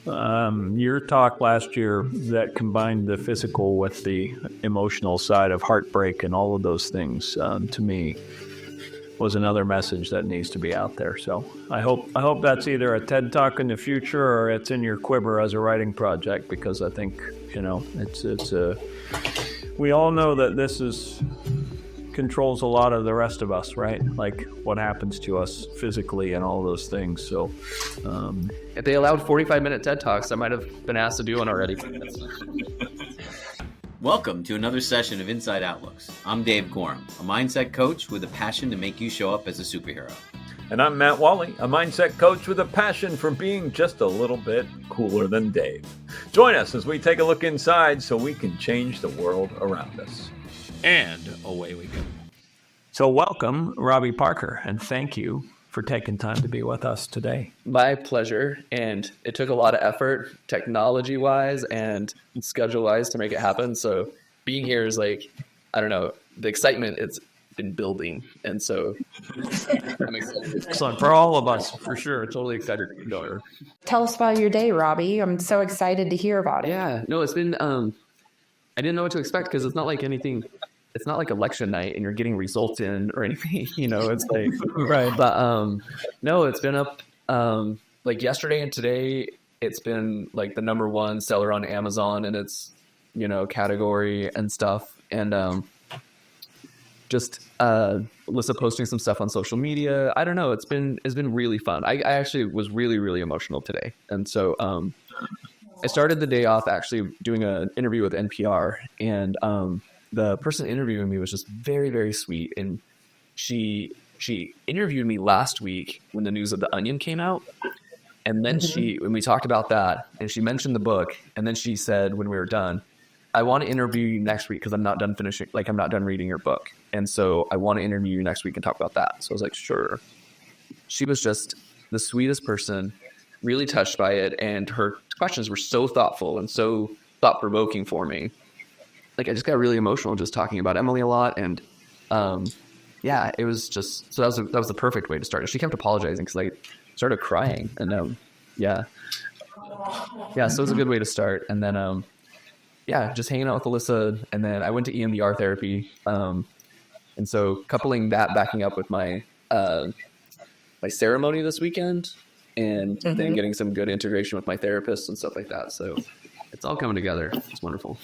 Your talk last year that combined the physical with the emotional side of heartbreak and all of those things, to me, was another message that needs to be out there. So I hope that's either a TED Talk in the future or it's in your quiver as a writing project, because I think, we all know that this controls a lot of the rest of us, right? Like what happens to us physically and all those things. So if they allowed 45-minute TED Talks, I might have been asked to do one already. Welcome to another session of Inside Outlooks. I'm Dave Gorham, a mindset coach with a passion to make you show up as a superhero. And I'm Matthey Walley, a mindset coach with a passion for being just a little bit cooler than Dave. Join us as we take a look inside so we can change the world around us. And away we go. So welcome, Robbie Parker, and thank you for taking time to be with us today. My pleasure, and it took a lot of effort, technology-wise and schedule-wise, to make it happen. So being here is like, I don't know, the excitement, it's been building, and so I'm excited. Excellent, for all of us, for sure. Totally excited to go here. Tell us about your day, Robbie. I'm so excited to hear about it. Yeah, no, it's been, I didn't know what to expect because it's not like anything. It's not like election night and you're getting results in or anything, it's like, right. But, no, it's been up, like yesterday and today, it's been like the number one seller on Amazon and its, category and stuff. And, just, Alyssa posting some stuff on social media. I don't know. It's been really fun. I actually was really, really emotional today. And so, I started the day off actually doing an interview with NPR, and, the person interviewing me was just very, very sweet. And she interviewed me last week when the news of The Onion came out. And then when we talked about that, and she mentioned the book, and then she said when we were done, I want to interview you next week because I'm not done reading your book. And so I want to interview you next week and talk about that. So I was like, sure. She was just the sweetest person, really touched by it. And her questions were so thoughtful and so thought-provoking for me. Like I just got really emotional just talking about Emily a lot, and it was just so that was the perfect way to start. She kept apologizing because I started crying, and so it was a good way to start. And then just hanging out with Alyssa, and then I went to EMDR therapy, and so coupling that backing up with my my ceremony this weekend, and then getting some good integration with my therapist and stuff like that. So it's all coming together. It's wonderful.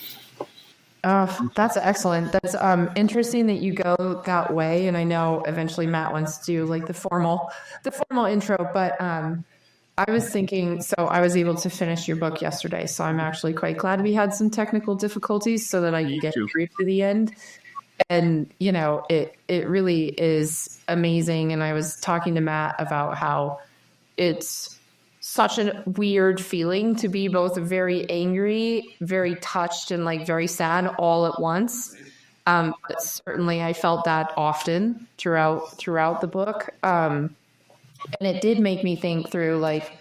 Oh, that's excellent. That's interesting that you go that way. And I know eventually Matt wants to do like the formal intro, but I was thinking, so I was able to finish your book yesterday. So I'm actually quite glad we had some technical difficulties so that I could get through to the end. And, it really is amazing. And I was talking to Matt about how it's such a weird feeling to be both very angry, very touched, and like very sad all at once. But certainly I felt that often throughout the book. And it did make me think through like,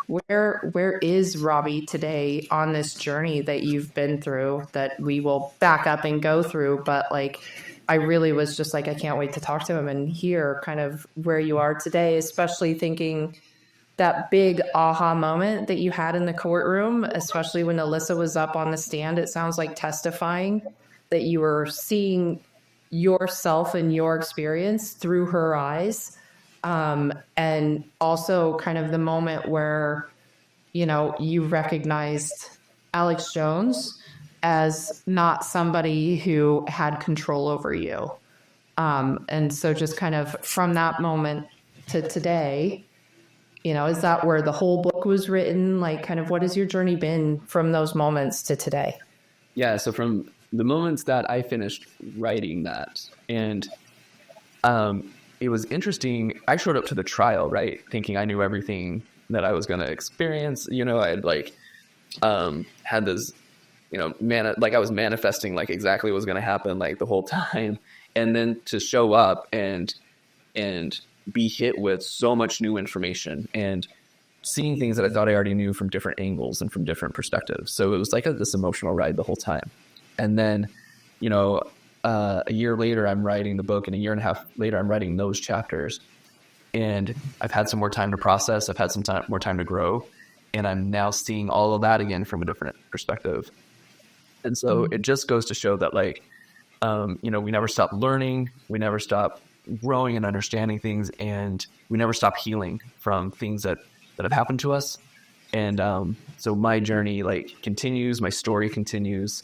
where is Robbie today on this journey that you've been through that we will back up and go through. But like, I really was just like, I can't wait to talk to him and hear kind of where you are today, especially thinking that big aha moment that you had in the courtroom, especially when Alyssa was up on the stand. It sounds like testifying that you were seeing yourself and your experience through her eyes. And also kind of the moment where, you recognized Alex Jones as not somebody who had control over you. And so just kind of from that moment to today, is that where the whole book was written? Like, kind of what has your journey been from those moments to today? Yeah, so from the moments that I finished writing that, and it was interesting. I showed up to the trial, right, thinking I knew everything that I was going to experience. I had had this, I was manifesting like exactly what was going to happen like the whole time. And then to show up and be hit with so much new information and seeing things that I thought I already knew from different angles and from different perspectives. So it was like this emotional ride the whole time. And then, a year later, I'm writing the book, and a year and a half later, I'm writing those chapters. And I've had some more time to process. I've had some more time to grow. and I'm now seeing all of that again from a different perspective. And so it just goes to show that, like, you know, we never stop learning, we never stop growing and understanding things, and we never stop healing from things that have happened to us. And so my journey, like, continues, my story continues,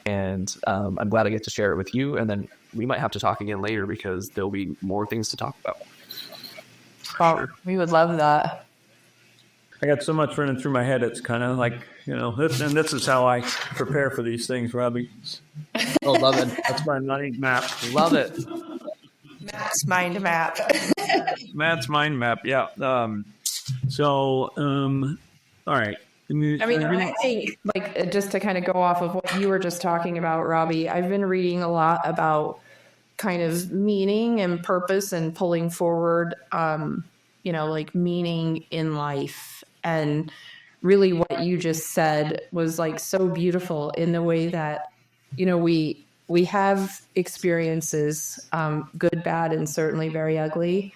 and I'm glad I get to share it with you. And then we might have to talk again later because there'll be more things to talk about. Oh, we would love that. I got so much running through my head. It's kind of like, you know, this is how I prepare for these things, Robbie. Oh, love it. That's my mind map. Love it. Matt's mind map. Matt's mind map. Yeah. All right. I mean, I think, like, just to kind of go off of what you were just talking about, Robbie, I've been reading a lot about kind of meaning and purpose and pulling forward, you know, like, meaning in life. And really what you just said was, like, so beautiful in the way that, you know, we have experiences, good, bad, and certainly very ugly.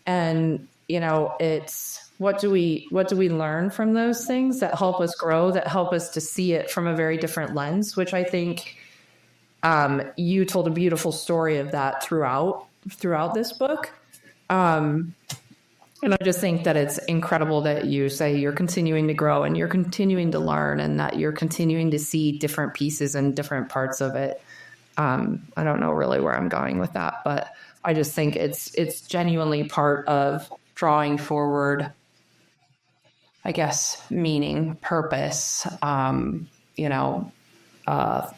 And, you know, it's what do we learn from those things that help us grow, that help us to see it from a very different lens, which I think you told a beautiful story of that throughout this book. And I just think that it's incredible that you say you're continuing to grow and you're continuing to learn and that you're continuing to see different pieces and different parts of it. I don't know really where I'm going with that, but I just think it's genuinely part of drawing forward, I guess, meaning, purpose, you know, the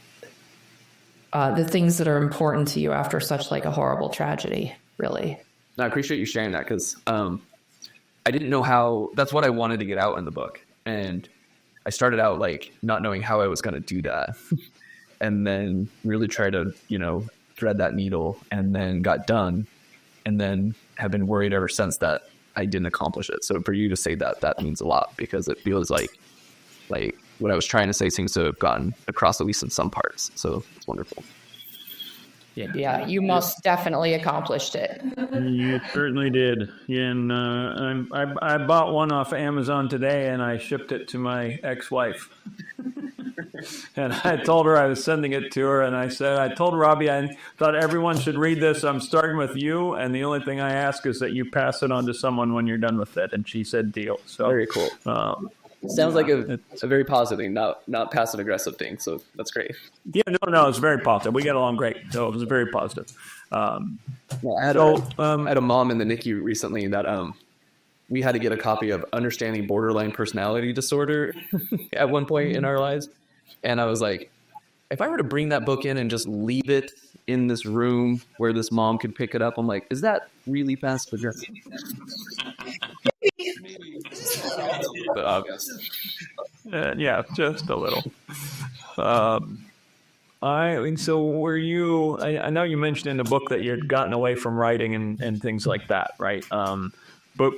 things that are important to you after such, like, a horrible tragedy, really. I appreciate you sharing that because I didn't know how, that's what I wanted to get out in the book. And I started out, like, not knowing how I was going to do that. And then really try to, you know, thread that needle, and then got done, and then have been worried ever since that I didn't accomplish it. So for you to say that means a lot, because it feels like what I was trying to say seems to have gotten across, at least in some parts. So it's wonderful. Yeah, you most definitely accomplished it. You certainly did. And I bought one off Amazon today, and I shipped it to my ex-wife. And I told her I was sending it to her, and I told Robbie I thought everyone should read this. I'm starting with you, and the only thing I ask is that you pass it on to someone when you're done with it. And she said, deal. So very cool. Sounds like a very positive thing, not passive aggressive thing. So that's great. Yeah, no, it's very positive. We got along great. So it was very positive. I had a mom in the NICU recently that we had to get a copy of Understanding Borderline Personality Disorder at one point in our lives. And I was like, if I were to bring that book in and just leave it in this room where this mom could pick it up, I'm like, is that really passive aggressive? But yeah, just a little. So were you, I know you mentioned in the book that you'd gotten away from writing and things like that, right? But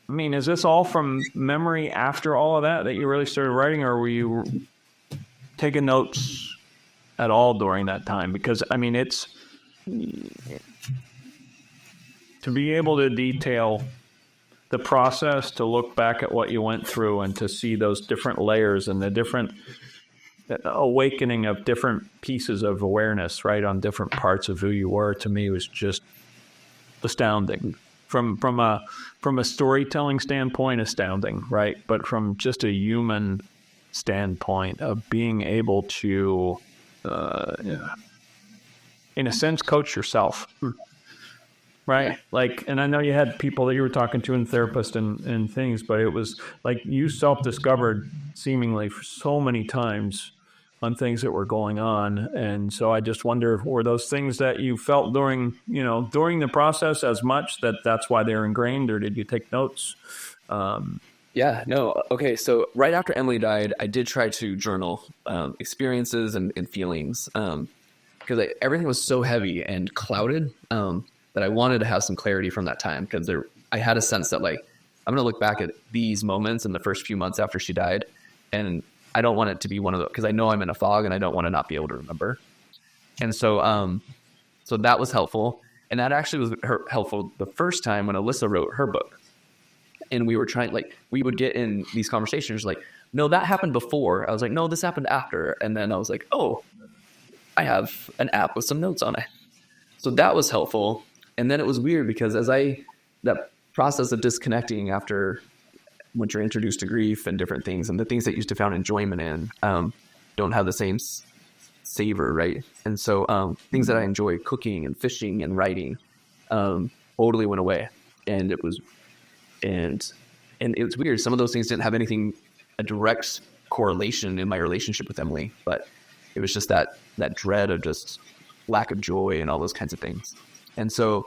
I mean, is this all from memory after all of that you really started writing, or were you taking notes at all during that time? Because, I mean, it's to be able to detail the process, to look back at what you went through and to see those different layers and the different awakening of different pieces of awareness, right, on different parts of who you were, to me was just astounding. From a storytelling standpoint, astounding, right? But from just a human standpoint of being able to, in a sense, coach yourself, right? Like, and I know you had people that you were talking to and therapists and things, but it was like you self-discovered seemingly for so many times on things that were going on. And so I just wonder, were those things that you felt during the process as much that's why they're ingrained, or did you take notes? Yeah, no. Okay. So right after Emily died, I did try to journal experiences and feelings because everything was so heavy and clouded that I wanted to have some clarity from that time, because I had a sense that, like, I'm going to look back at these moments in the first few months after she died, and I don't want it to be one of those, because I know I'm in a fog and I don't want to not be able to remember. And so so that was helpful. And that actually was helpful the first time when Alyssa wrote her book. And we were trying, like, we would get in these conversations like, no, that happened before. I was like, no, this happened after. And then I was like, oh, I have an app with some notes on it. So that was helpful. And then it was weird because that process of disconnecting after when you're introduced to grief and different things, and the things that you used to found enjoyment in don't have the same savor, right? And so things that I enjoy, cooking and fishing and writing, totally went away. And it was weird. Some of those things didn't have a direct correlation in my relationship with Emily, but it was just that dread of just lack of joy and all those kinds of things. And so,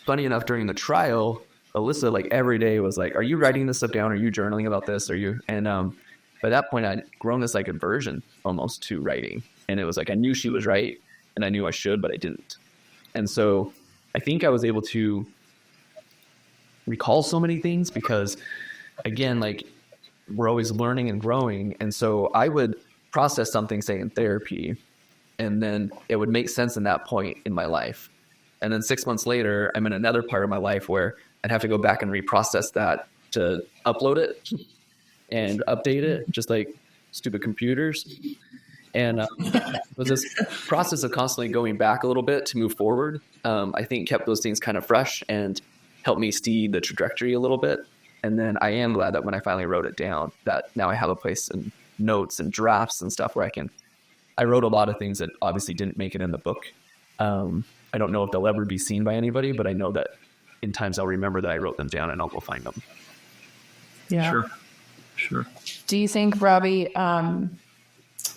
funny enough, during the trial, Alyssa, like, every day was like, are you writing this stuff down? Are you journaling about this? And by that point, I'd grown this like aversion almost to writing. And it was like, I knew she was right and I knew I should, but I didn't. And so I think I was able to recall so many things because, again, like, we're always learning and growing. And so I would process something, say, in therapy, and then it would make sense in that point in my life. And then 6 months later, I'm in another part of my life where I'd have to go back and reprocess that to upload it and update it, just like stupid computers. And it was this process of constantly going back a little bit to move forward. I think kept those things kind of fresh and helped me see the trajectory a little bit. And then I am glad that when I finally wrote it down, that now I have a place in notes and drafts and stuff where I wrote a lot of things that obviously didn't make it in the book. I don't know if they'll ever be seen by anybody, but I know that in times I'll remember that I wrote them down and I'll go find them. Yeah. Sure. Do you think, Robbie,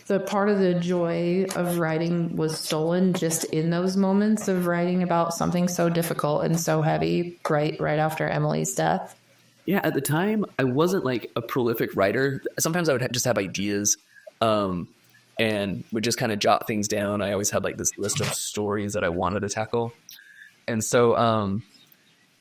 the part of the joy of writing was stolen just in those moments of writing about something so difficult and so heavy right after Emily's death? Yeah, at the time, I wasn't like a prolific writer. Sometimes I would just have ideas and would just kind of jot things down. I always had like this list of stories that I wanted to tackle. And so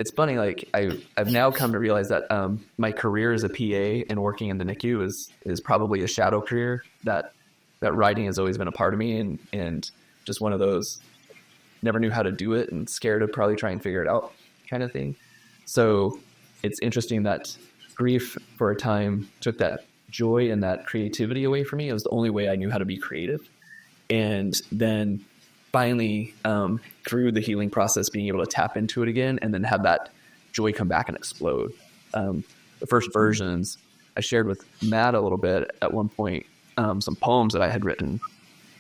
it's funny, like I've now come to realize that my career as a PA and working in the NICU is probably a shadow career, that writing has always been a part of me, and just one of those never knew how to do it and scared to probably try and figure it out kind of thing. So it's interesting that grief for a time took that joy and that creativity away from me. It was the only way I knew how to be creative. And then finally, through the healing process, being able to tap into it again and then have that joy come back and explode. The first versions I shared with Matt a little bit at one point, some poems that I had written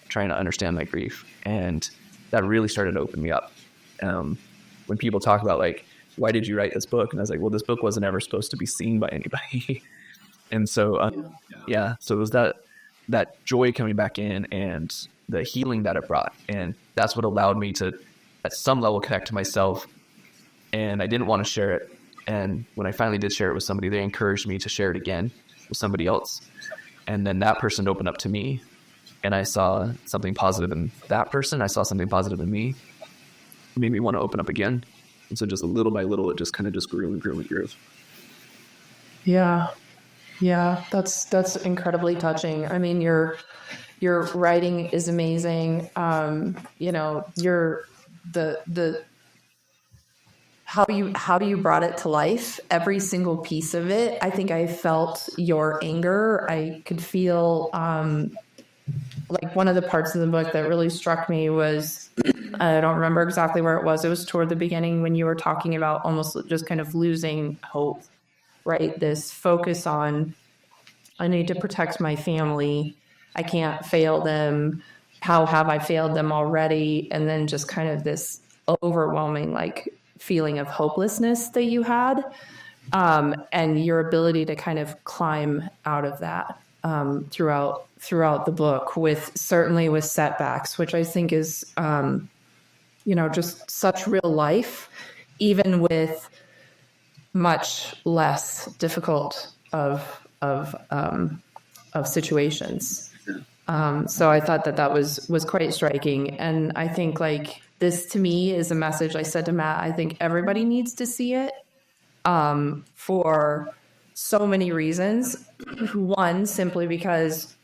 trying to understand my grief. And that really started to open me up. When people talk about like, why did you write this book? And I was like, well, this book wasn't ever supposed to be seen by anybody. And so, so it was that joy coming back in and the healing that it brought. And that's what allowed me to, at some level, connect to myself. And I didn't want to share it. And when I finally did share it with somebody, they encouraged me to share it again with somebody else. And then that person opened up to me, and I saw something positive in that person. I saw something positive in me. It made me want to open up again. And so just little by little, it just kind of just grew and grew and grew. Yeah. Yeah. That's incredibly touching. I mean, your writing is amazing. You're how you brought it to life, every single piece of it. I think I felt your anger. I could feel, like one of the parts of the book that really struck me was, I don't remember exactly where it was. It was toward the beginning when you were talking about almost just kind of losing hope, right? This focus on, I need to protect my family. I can't fail them. How have I failed them already? And then just kind of this overwhelming, like, feeling of hopelessness that you had, and your ability to kind of climb out of that throughout the book, certainly with setbacks, which I think is just such real life, even with much less difficult of situations. So I thought that was quite striking, and I think like this to me is a message. I said to Matt, I think everybody needs to see it for so many reasons. One, simply because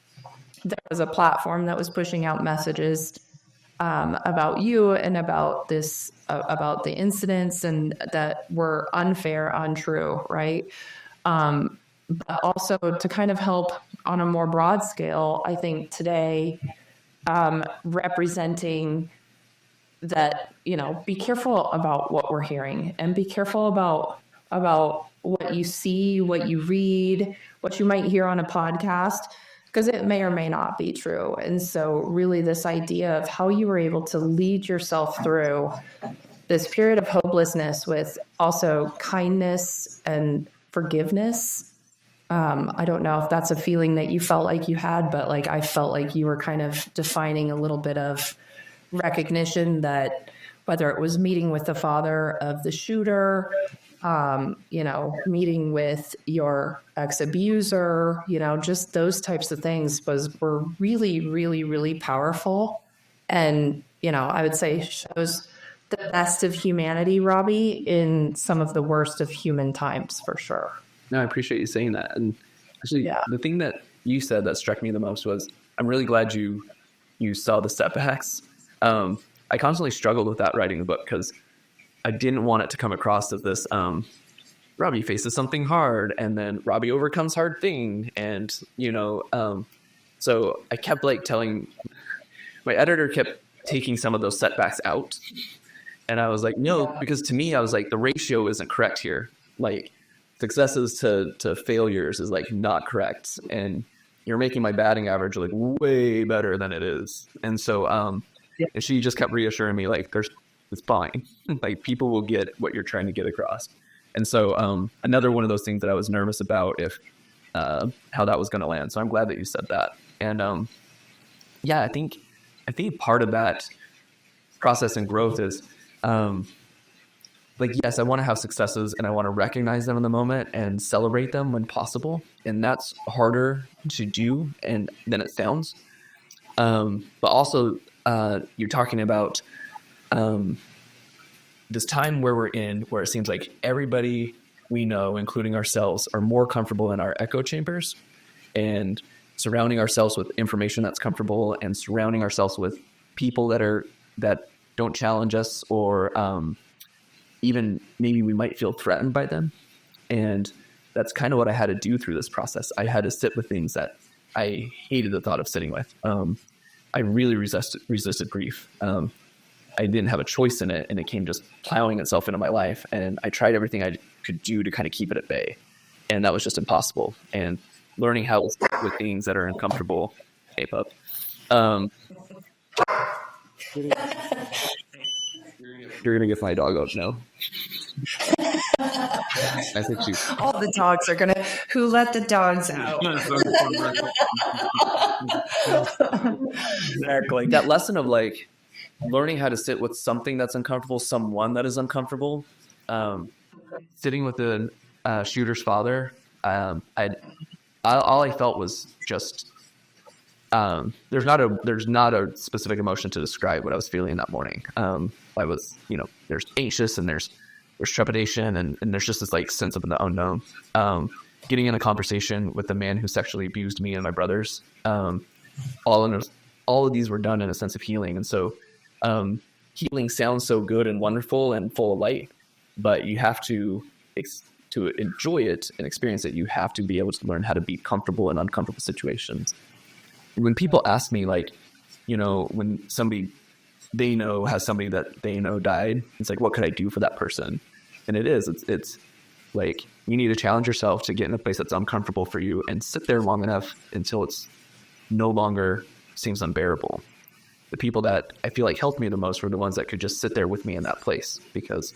there was a platform that was pushing out messages about you and about this, about the incidents and that were unfair, untrue, right? But also to kind of help on a more broad scale, I think today, representing that, be careful about what we're hearing and be careful about what you see, what you read, what you might hear on a podcast, because it may or may not be true. And so really this idea of how you were able to lead yourself through this period of hopelessness with also kindness and forgiveness. I don't know if that's a feeling that you felt like you had, but like I felt like you were kind of defining a little bit of recognition that whether it was meeting with the father of the shooter, meeting with your ex-abuser, just those types of things were really, really, really powerful. And, I would say shows the best of humanity, Robbie, in some of the worst of human times, for sure. No, I appreciate you saying that. And actually, the thing that you said that struck me the most was, I'm really glad you saw the setbacks. I constantly struggled with that writing the book because I didn't want it to come across as this, Robbie faces something hard and then Robbie overcomes hard thing. And, so I kept telling, my editor kept taking some of those setbacks out. And I was like, no, because to me, I was like, the ratio isn't correct here. Like successes to failures is not correct. And you're making my batting average way better than it is. And so, and she just kept reassuring me, it's fine. People will get what you're trying to get across. And so another one of those things that I was nervous about if how that was going to land. So I'm glad that you said that. And I think part of that process and growth is yes, I want to have successes and I want to recognize them in the moment and celebrate them when possible. And that's harder to do than it sounds. But also you're talking about this time where we're in, where it seems like everybody we know, including ourselves, are more comfortable in our echo chambers and surrounding ourselves with information that's comfortable and surrounding ourselves with people that don't challenge us or even maybe we might feel threatened by them. And that's kind of what I had to do through this process. I had to sit with things that I hated the thought of sitting with. I really resisted grief. I didn't have a choice in it, and it came just plowing itself into my life. And I tried everything I could do to kind of keep it at bay, and that was just impossible. And learning how to sit with things that are uncomfortable. Hey, pup. You're gonna get my dog out now. I think you. All the dogs are gonna. Who let the dogs out? Exactly. That lesson of learning how to sit with something that's uncomfortable, someone that is uncomfortable. Sitting with the shooter's father, all I felt was just. There's not a specific emotion to describe what I was feeling that morning. I was, there's anxious and there's trepidation and there's just this sense of the unknown. Getting in a conversation with the man who sexually abused me and my brothers. All of these were done in a sense of healing. And so, healing sounds so good and wonderful and full of light, but you have to enjoy it and experience it. You have to be able to learn how to be comfortable in uncomfortable situations. When people ask me, when somebody they know has somebody that they know died, it's what could I do for that person? And it's you need to challenge yourself to get in a place that's uncomfortable for you and sit there long enough until it's no longer seems unbearable. The people that I feel helped me the most were the ones that could just sit there with me in that place, because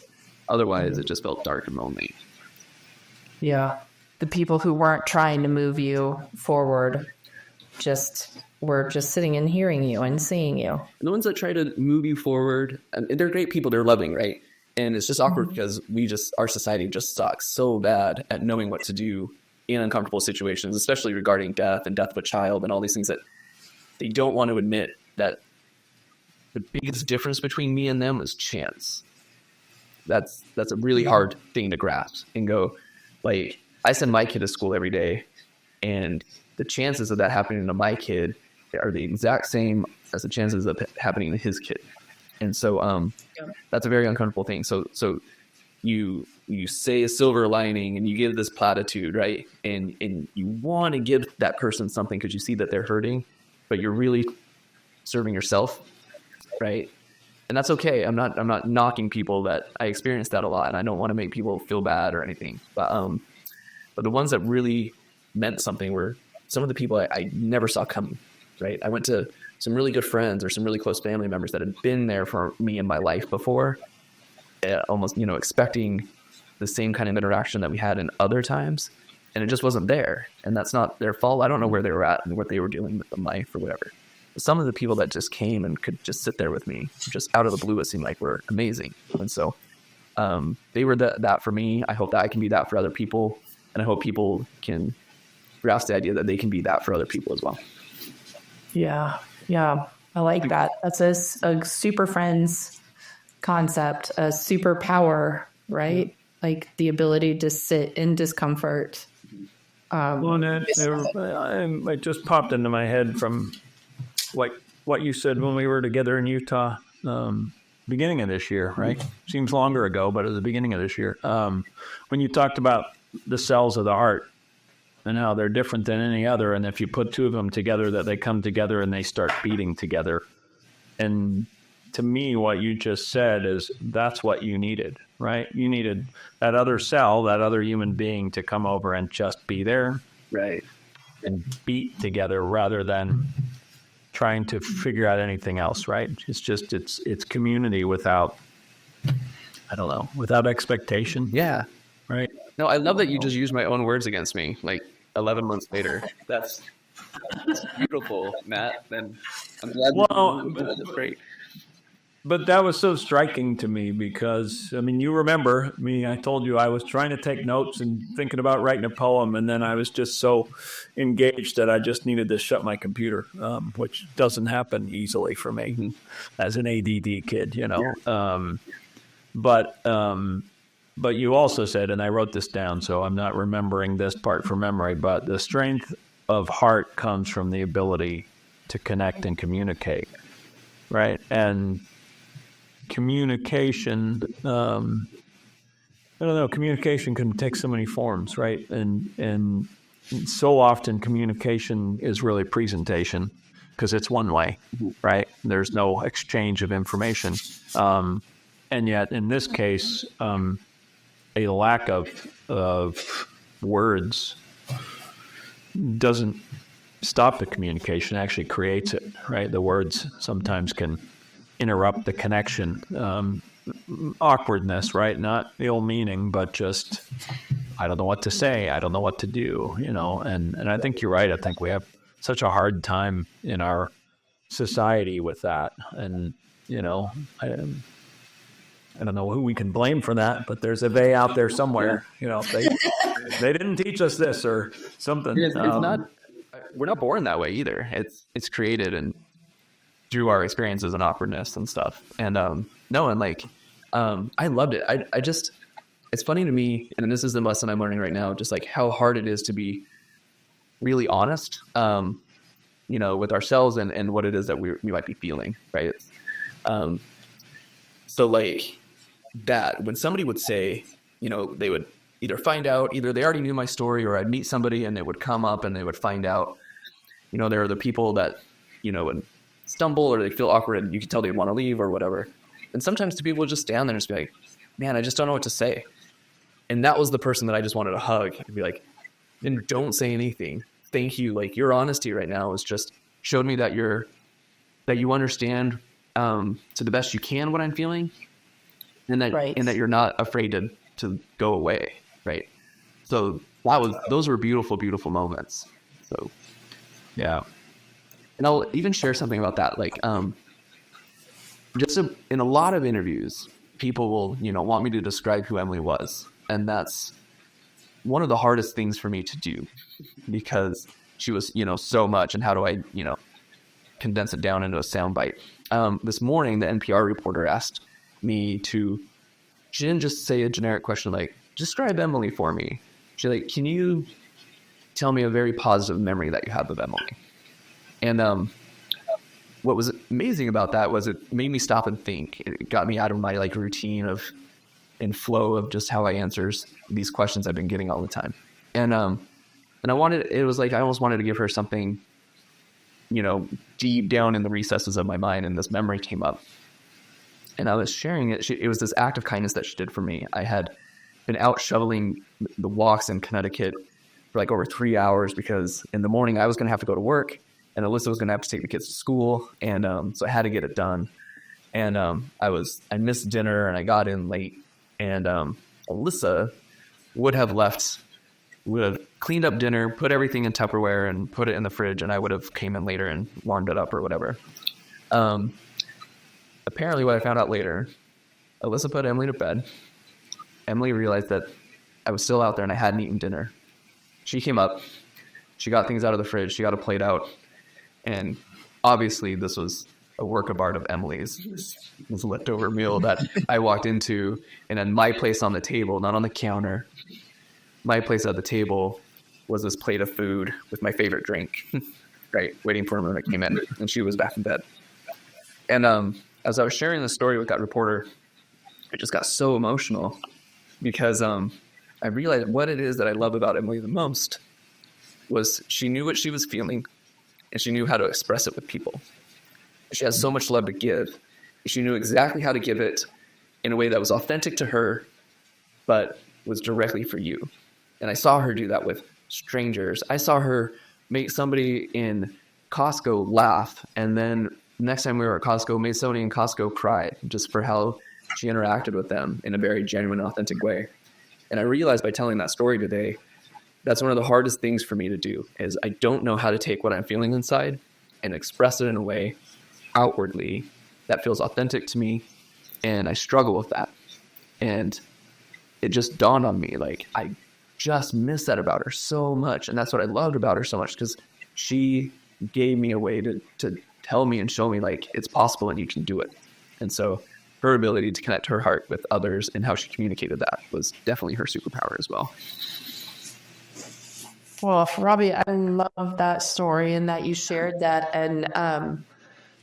otherwise it just felt dark and lonely. Yeah. The people who weren't trying to move you forward we're just sitting and hearing you and seeing you. And the ones that try to move you forward, and they're great people, they're loving, right? And it's just awkward because our society just sucks so bad at knowing what to do in uncomfortable situations, especially regarding death and death of a child and all these things that they don't want to admit that the biggest difference between me and them is chance. That's a really hard thing to grasp and go, I send my kid to school every day, and the chances of that happening to my kid are the exact same as the chances of it happening to his kid. And so that's a very uncomfortable thing. So you say a silver lining and you give this platitude, right? And you want to give that person something because you see that they're hurting, but you're really serving yourself, right? And that's okay. I'm not knocking people. That I experience that a lot, and I don't want to make people feel bad or anything. But the ones that really meant something were some of the people I never saw coming, right? I went to some really good friends or some really close family members that had been there for me in my life before, almost, expecting the same kind of interaction that we had in other times, and it just wasn't there. And that's not their fault. I don't know where they were at and what they were dealing with in life or whatever. But some of the people that just came and could just sit there with me, just out of the blue, it seemed like were amazing. And so they were that for me. I hope that I can be that for other people, and I hope people can grasp the idea that they can be that for other people as well. Yeah. I like that. That's a super friends concept, a superpower, right? Like the ability to sit in discomfort. It just popped into my head from what you said when we were together in Utah, beginning of this year, right? Seems longer ago, but at the beginning of this year, when you talked about the cells of the heart and how they're different than any other, and if you put two of them together, that they come together and they start beating together. And to me, what you just said is that's what you needed, right? You needed that other cell, that other human being to come over and just be there, Right. and beat together rather than trying to figure out anything else, right? It's just, it's community without expectation. Yeah. Right. No, I love that you just used my own words against me, like 11 months later. That's beautiful, Matt. And I'm glad that's great. But that was so striking to me because, you remember me, I told you I was trying to take notes and thinking about writing a poem, and then I was just so engaged that I just needed to shut my computer, which doesn't happen easily for me as an ADD kid, Yeah. But you also said, and I wrote this down, so I'm not remembering this part from memory, but the strength of heart comes from the ability to connect and communicate, right? And communication, communication can take so many forms, right? And so often communication is really presentation because it's one way, right? There's no exchange of information. And yet in this case, a lack of words doesn't stop the communication, actually creates it, right? The words sometimes can interrupt the connection. Awkwardness, right? Not ill meaning, but just, I don't know what to say. I don't know what to do, and I think you're right. I think we have such a hard time in our society with that. And, I don't know who we can blame for that, but there's a they out there somewhere. They didn't teach us this or something. It's not. We're not born that way either. It's created and through our experiences and awkwardness and stuff. And I loved it. I just, it's funny to me, and this is the lesson I'm learning right now, just like how hard it is to be really honest, with ourselves and what it is that we might be feeling, right? So like that, when somebody would say, they would either find out, either they already knew my story, or I'd meet somebody and they would come up and they would find out, there are the people that, would stumble or they feel awkward and you could tell they want to leave or whatever. And sometimes the people would just stand there and just be like, man, I just don't know what to say. And that was the person that I just wanted to hug and be like, then don't say anything. Thank you. Like, your honesty right now is just showed me that you understand to the best you can what I'm feeling, and that Right. and that you're not afraid to go away, right? So those were beautiful, beautiful moments. So Yeah. and I'll even share something about that. Like, in a lot of interviews, people will, want me to describe who Emily was, and that's one of the hardest things for me to do because she was, so much, and how do I, condense it down into a soundbite. This morning, the NPR reporter asked me she didn't just say a generic question like, describe Emily for me. She's like, can you tell me a very positive memory that you have of Emily? And what was amazing about that was it made me stop and think. It got me out of my like routine and flow of just how I answers these questions I've been getting all the time. And I almost wanted to give her something, deep down in the recesses of my mind, and this memory came up. And I was sharing it. It was this act of kindness that she did for me. I had been out shoveling the walks in Connecticut for like over 3 hours because in the morning I was going to have to go to work and Alyssa was going to have to take the kids to school. And so I had to get it done. And I missed dinner and I got in late. And Alyssa would have cleaned up dinner, put everything in Tupperware and put it in the fridge. And I would have came in later and warmed it up or whatever. Apparently what I found out later, Alyssa put Emily to bed. Emily realized that I was still out there and I hadn't eaten dinner. She came up, she got things out of the fridge, she got a plate out, and obviously this was a work of art of Emily's. This leftover meal that I walked into, and then my place on the table, not on the counter, my place at the table was this plate of food with my favorite drink, right, waiting for her when I came in, and she was back in bed. And as I was sharing the story with that reporter, I just got so emotional because I realized what it is that I love about Emily the most was she knew what she was feeling and she knew how to express it with people. She has so much love to give. She knew exactly how to give it in a way that was authentic to her, but was directly for you. And I saw her do that with strangers. I saw her make somebody in Costco laugh, and then next time we were at Costco, made somebody in Costco cry just for how she interacted with them in a very genuine, authentic way. And I realized by telling that story today, that's one of the hardest things for me to do is I don't know how to take what I'm feeling inside and express it in a way outwardly that feels authentic to me. And I struggle with that. And it just dawned on me, like, I just miss that about her so much. And that's what I loved about her so much, because she gave me a way to tell me and show me like it's possible and you can do it. And so her ability to connect her heart with others and how she communicated that was definitely her superpower as well. Well, Robbie, I love that story and that you shared that. And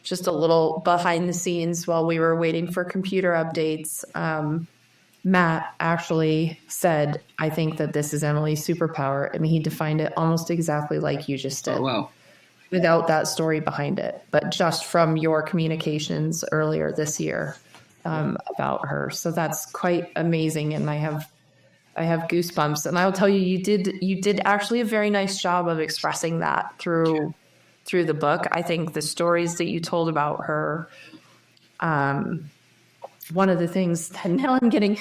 just a little behind the scenes while we were waiting for computer updates, Matt actually said, I think that this is Emily's superpower. I mean, he defined it almost exactly like you just did. Oh, wow. Without that story behind it, but just from your communications earlier this year about her. So that's quite amazing. And I have goosebumps, and I'll tell you, you did actually a very nice job of expressing that through the book. I think the stories that you told about her, one of the things, and now I'm getting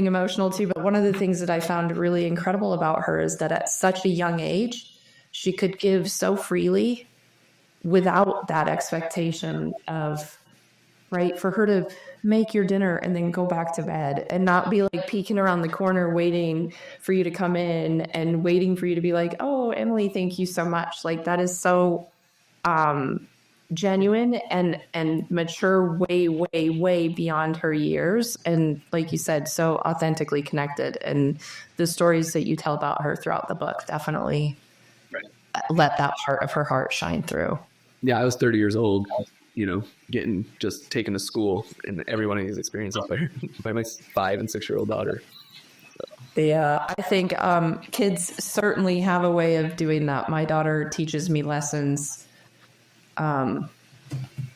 emotional too, but one of the things that I found really incredible about her is that at such a young age, she could give so freely without that expectation of, right, for her to make your dinner and then go back to bed and not be like peeking around the corner waiting for you to come in and waiting for you to be like, oh, Emily, thank you so much. Like, that is so genuine and mature, way beyond her years. And like you said, so authentically connected. And the stories that you tell about her throughout the book definitely let that part of her heart shine through. Yeah, I was 30 years old, getting just taken to school, and every one of these experiences by my 5 and 6 year old daughter. Yeah, I think kids certainly have a way of doing that. My daughter teaches me lessons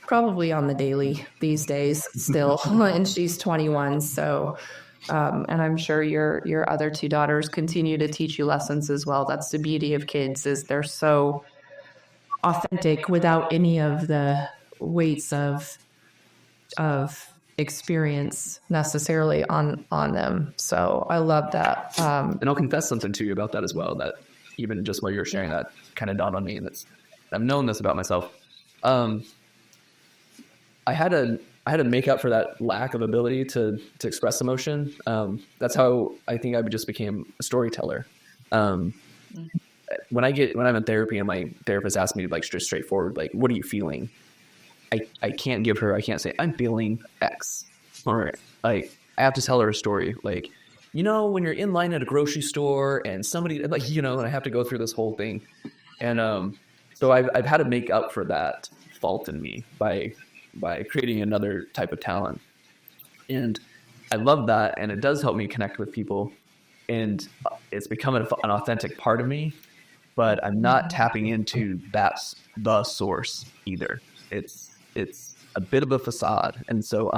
probably on the daily these days still, and she's 21. So, and I'm sure your other 2 daughters continue to teach you lessons as well. That's the beauty of kids, is they're so authentic without any of the weights of experience necessarily on them. So I love that. And I'll confess something to you about that as well, that even just while you're sharing that kind of dawned on me, and I've known this about myself. I had to make up for that lack of ability to express emotion. That's how I think I just became a storyteller. When I'm in therapy and my therapist asks me like just straightforward, like, what are you feeling? I can't say I'm feeling X, or like I have to tell her a story. Like, when you're in line at a grocery store and somebody and I have to go through this whole thing. And, so I've had to make up for that fault in me by creating another type of talent. And I love that, and it does help me connect with people, and it's become an authentic part of me, but I'm not tapping into that's the source either. It's a bit of a facade. And so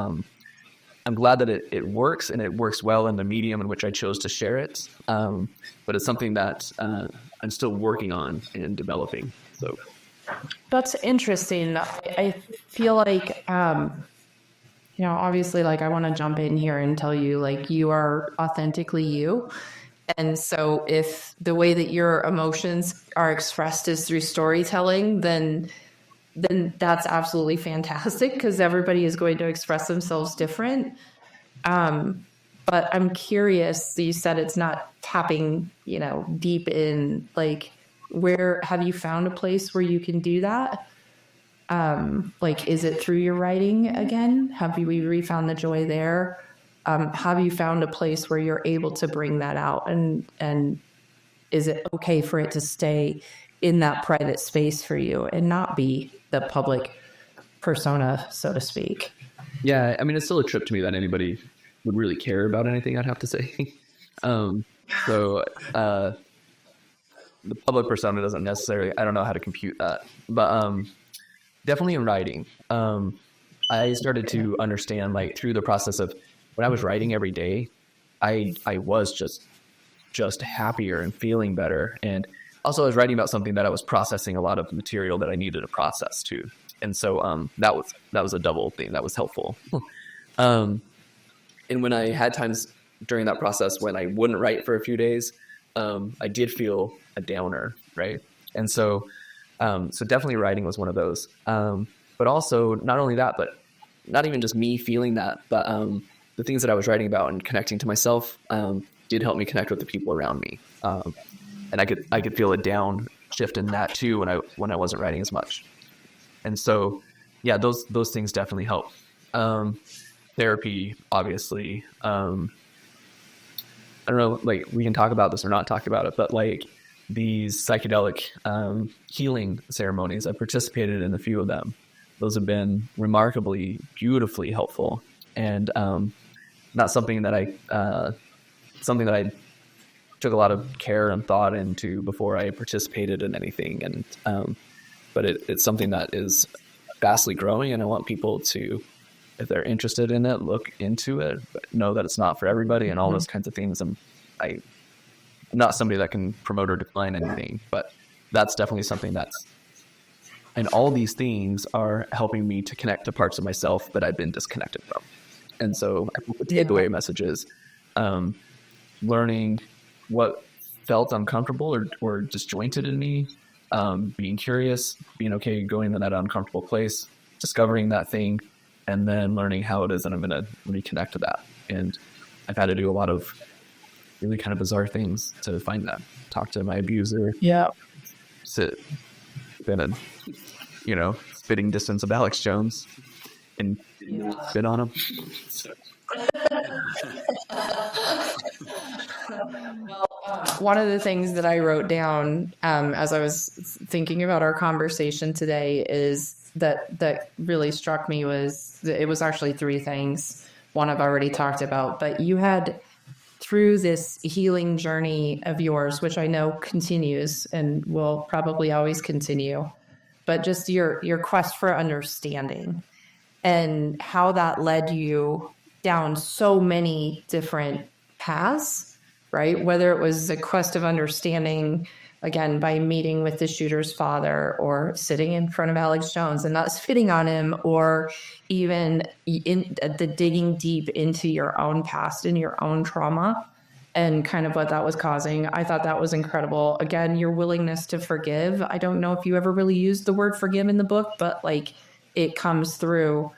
I'm glad that it works, and it works well in the medium in which I chose to share it. But it's something that I'm still working on and developing. So that's interesting. I feel like, obviously, like, I want to jump in here and tell you, like, you are authentically you. And so if the way that your emotions are expressed is through storytelling, then that's absolutely fantastic, because everybody is going to express themselves different. But I'm curious, you said it's not tapping, deep in, like, where have you found a place where you can do that? Like, is it through your writing again? Have you refound the joy there? Have you found a place where you're able to bring that out? And is it okay for it to stay in that private space for you and not be the public persona, so to speak? Yeah, I mean, it's still a trip to me that anybody would really care about anything, I'd have to say. So the public persona doesn't necessarily, I don't know how to compute that. But definitely in writing, I started to understand, like, through the process of when I was writing every day, I was just happier and feeling better. And also I was writing about something that I was processing a lot of material that I needed to process too. And so that was a double thing that was helpful. And when I had times during that process when I wouldn't write for a few days, I did feel a downer, right? And so definitely writing was one of those. But also not only that, but not even just me feeling that, but the things that I was writing about and connecting to myself did help me connect with the people around me. And I could feel a down shift in that too when I wasn't writing as much. And so, yeah, those things definitely help. Therapy, obviously. I don't know, like, we can talk about this or not talk about it, but like these psychedelic healing ceremonies, I've participated in a few of them. Those have been remarkably, beautifully helpful, and not something that I took a lot of care and thought into before I participated in anything. And but it's something that is vastly growing, and I want people to, if they're interested in it, look into it, but know that it's not for everybody and all those kinds of things. I'm not somebody that can promote or decline anything, but that's definitely something and all these things are helping me to connect to parts of myself that I've been disconnected from. And so the takeaway message is learning what felt uncomfortable or disjointed in me, being curious, being okay going to that uncomfortable place, discovering that thing, and then learning how it is that I'm going to reconnect to that. And I've had to do a lot of really kind of bizarre things to find that. Talk to my abuser. Yeah. Sit in a, spitting distance of Alex Jones and spit on him. One of the things that I wrote down as I was thinking about our conversation today is that really struck me was it was actually three things. One I've already talked about, but you had, through this healing journey of yours, which I know continues and will probably always continue, but just your quest for understanding and how that led you down so many different paths, right? Whether it was a quest of understanding, again, by meeting with the shooter's father, or sitting in front of Alex Jones and not spitting on him, or even in the digging deep into your own past and your own trauma and kind of what that was causing. I thought that was incredible. Again, your willingness to forgive. I don't know if you ever really used the word forgive in the book, but like it comes through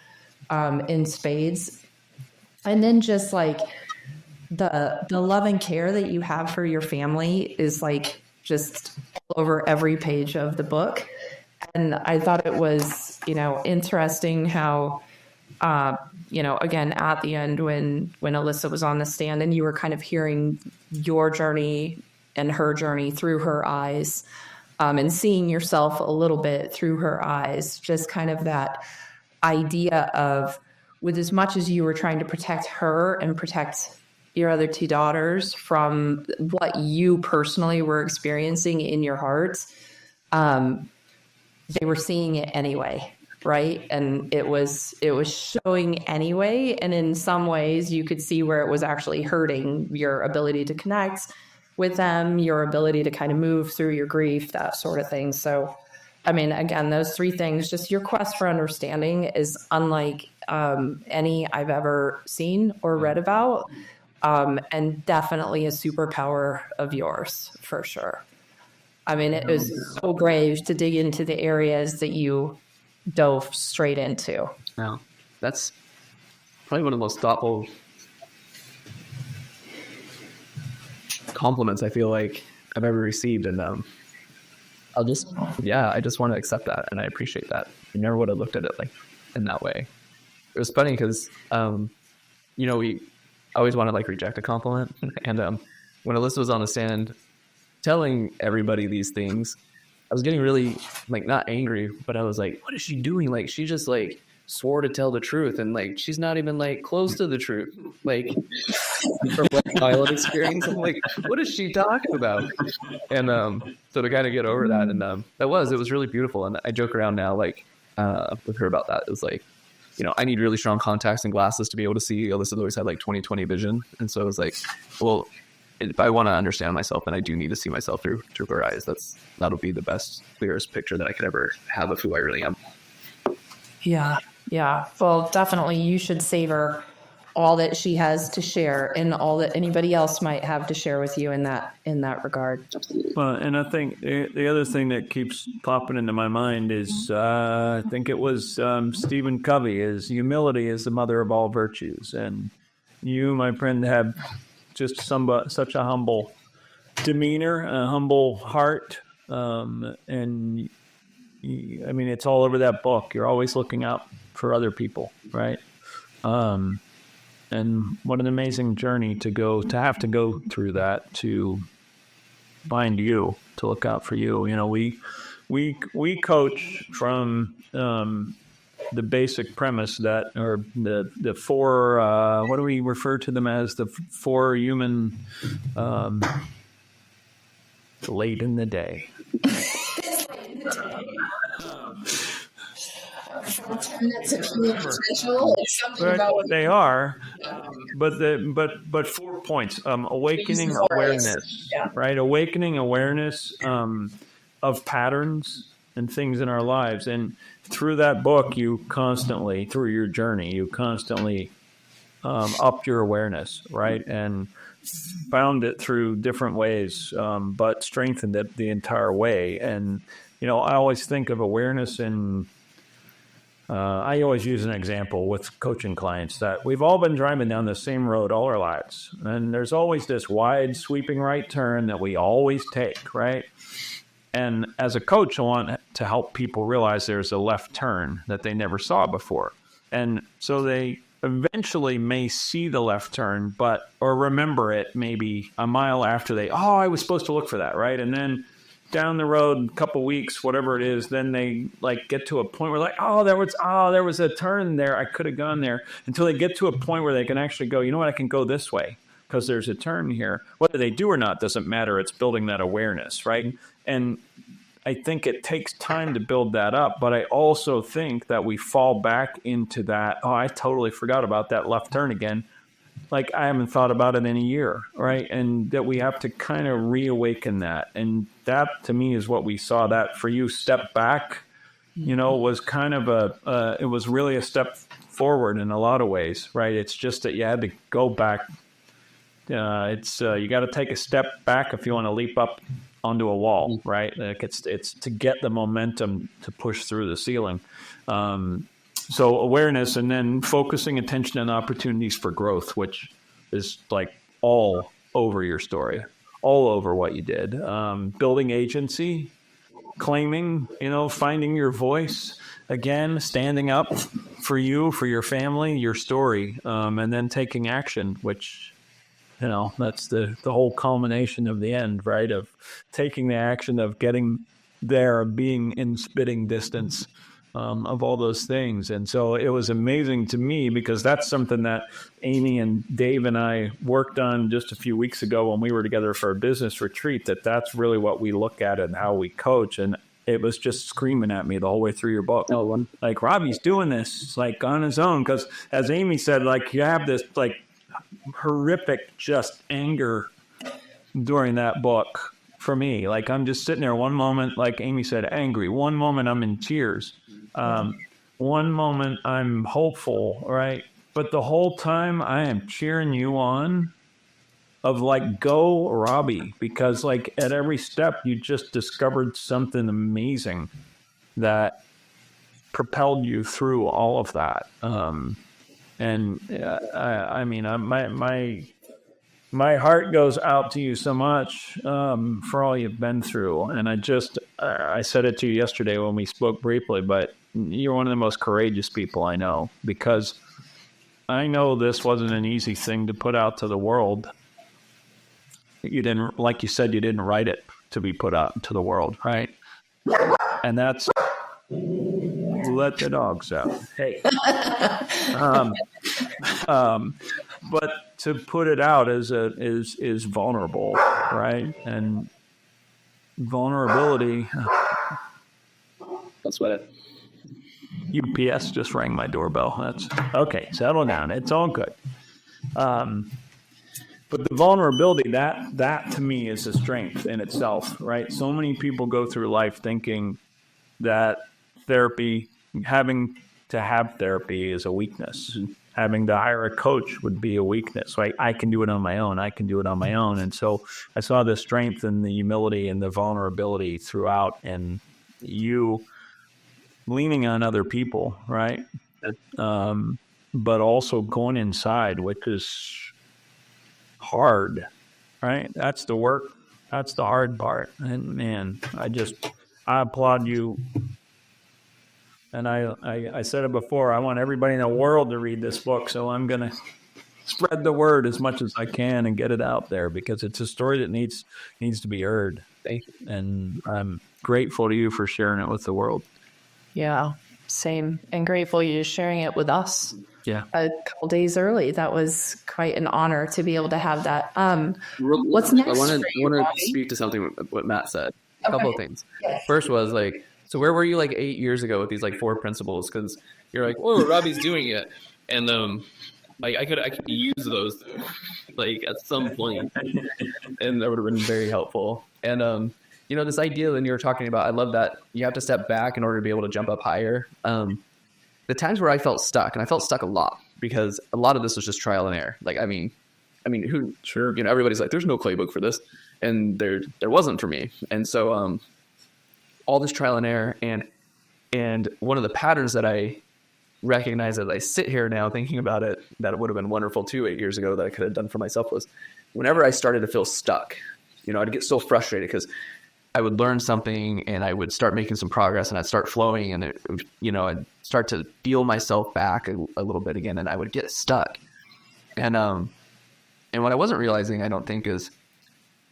in spades. And then just like the love and care that you have for your family is like just all over every page of the book. And I thought it was, interesting how, again, at the end when Alyssa was on the stand and you were kind of hearing your journey and her journey through her eyes, and seeing yourself a little bit through her eyes, just kind of that idea of, with as much as you were trying to protect her and protect your other two daughters from what you personally were experiencing in your hearts, they were seeing it anyway, right? And it was showing anyway. And in some ways you could see where it was actually hurting your ability to connect with them, your ability to kind of move through your grief, that sort of thing. So, I mean, again, those three things, just your quest for understanding is unlike any I've ever seen or read about, and definitely a superpower of yours, for sure. I mean, it was so brave to dig into the areas that you dove straight into. Now, that's probably one of the most thoughtful compliments I feel like I've ever received, and I just want to accept that, and I appreciate that. I never would have looked at it like in that way. It was funny because we always want to like reject a compliment, and when Alyssa was on the stand telling everybody these things, I was getting really like not angry, but I was like, what is she doing? Like, she just like swore to tell the truth, and like she's not even like close to the truth, like from like pilot experience. I'm like, what is she talking about? And so to kind of get over that, and it was really beautiful. And I joke around now like with her about that. It was like, I need really strong contacts and glasses to be able to see. Alyssa's always had like 20/20 vision, and so I was like, well, if I want to understand myself, then I do need to see myself through her eyes. That'll be the best, clearest picture that I could ever have of who I really am. Yeah. Well, definitely you should savor all that she has to share and all that anybody else might have to share with you in that regard. Well, and I think the other thing that keeps popping into my mind is I think it was Stephen Covey, is humility is the mother of all virtues. And you, my friend, have just such a humble demeanor, a humble heart. And I mean, it's all over that book. You're always looking out for other people, right? And what an amazing journey to have to go through that, to find you, to look out for you. We coach from the basic premise that, or the four, what do we refer to them as? The four human, late in the day. They are, but 4 points. Awakening awareness, right? Awakening awareness of patterns and things in our lives, and through that book, through your journey, you constantly upped your awareness, right? And found it through different ways, but strengthened it the entire way. And I always think of awareness, and I always use an example with coaching clients that we've all been driving down the same road all our lives. And there's always this wide sweeping right turn that we always take, right? And as a coach, I want to help people realize there's a left turn that they never saw before. And so they eventually may see the left turn, or remember it maybe a mile after I was supposed to look for that, right? And then down the road, a couple weeks, whatever it is, then they like get to a point where there was a turn there. I could have gone there, until they get to a point where they can actually go, I can go this way because there's a turn here. Whether they do or not doesn't matter. It's building that awareness, right? And I think it takes time to build that up, but I also think that we fall back into that, I totally forgot about that left turn again. Like I haven't thought about it in a year, right? And that we have to kind of reawaken that. And that to me is what we saw. That for you, step back, was kind of it was really a step forward in a lot of ways, right? It's just that you had to go back. You got to take a step back if you want to leap up onto a wall, right? Like it's to get the momentum to push through the ceiling. So awareness, and then focusing attention on opportunities for growth, which is like all over your story, all over what you did. Building agency, claiming, finding your voice, again, standing up for you, for your family, your story, and then taking action, which, that's the whole culmination of the end, right? Of taking the action of getting there, being in spitting distance of all those things. And so it was amazing to me because that's something that Amy and Dave and I worked on just a few weeks ago when we were together for a business retreat, that's really what we look at and how we coach. And it was just screaming at me the whole way through your book. Like, Robbie's doing this like on his own. Because as Amy said, like, you have this like horrific just anger during that book for me. Like, I'm just sitting there one moment, like Amy said, angry. One moment I'm in tears. One moment I'm hopeful, right? But the whole time I am cheering you on of like, go Robbie, because like at every step you just discovered something amazing that propelled you through all of that. And I mean, my heart goes out to you so much for all you've been through. And I said it to you yesterday when we spoke briefly, but you're one of the most courageous people I know, because I know this wasn't an easy thing to put out to the world. You didn't, like you said, you didn't write it to be put out into the world, right? And that's, let the dogs out. Hey. But to put it out is vulnerable, right? And vulnerability. That's what it. UPS just rang my doorbell. That's okay. Settle down. It's all good. But the vulnerability, that to me is a strength in itself, right? So many people go through life thinking that having to have therapy is a weakness. Having to hire a coach would be a weakness, right? I can do it on my own. And so I saw the strength and the humility and the vulnerability throughout, and you leaning on other people, right? But also going inside, which is hard, right? That's the work. That's the hard part. And man, I applaud you. And I said it before, I want everybody in the world to read this book. So I'm going to spread the word as much as I can and get it out there, because it's a story that needs to be heard. Thank you. And I'm grateful to you for sharing it with the world. Yeah, same. And grateful you're sharing it with us. Yeah. A couple days early. That was quite an honor to be able to have that. What's next? I want for you, to Robbie? speak to something what Matt said. A couple of things. Yes. First was like, so where were you like 8 years ago with these like 4 principles? Because you're like, oh, Robbie's doing it, and like I could use those like at some point, and that would have been very helpful. And this idea that you were talking about, I love that you have to step back in order to be able to jump up higher. The times where I felt stuck, and I felt stuck a lot because a lot of this was just trial and error. Like, I mean, who? Sure. Everybody's like, there's no playbook for this, and there wasn't for me. And so, all this trial and error, and one of the patterns that I recognize as I sit here now thinking about it, that it would have been wonderful too 8 years ago that I could have done for myself, was whenever I started to feel stuck, I'd get so frustrated because I would learn something and I would start making some progress and I'd start flowing, and I'd start to feel myself back a little bit again, and I would get stuck. And what I wasn't realizing, I don't think, is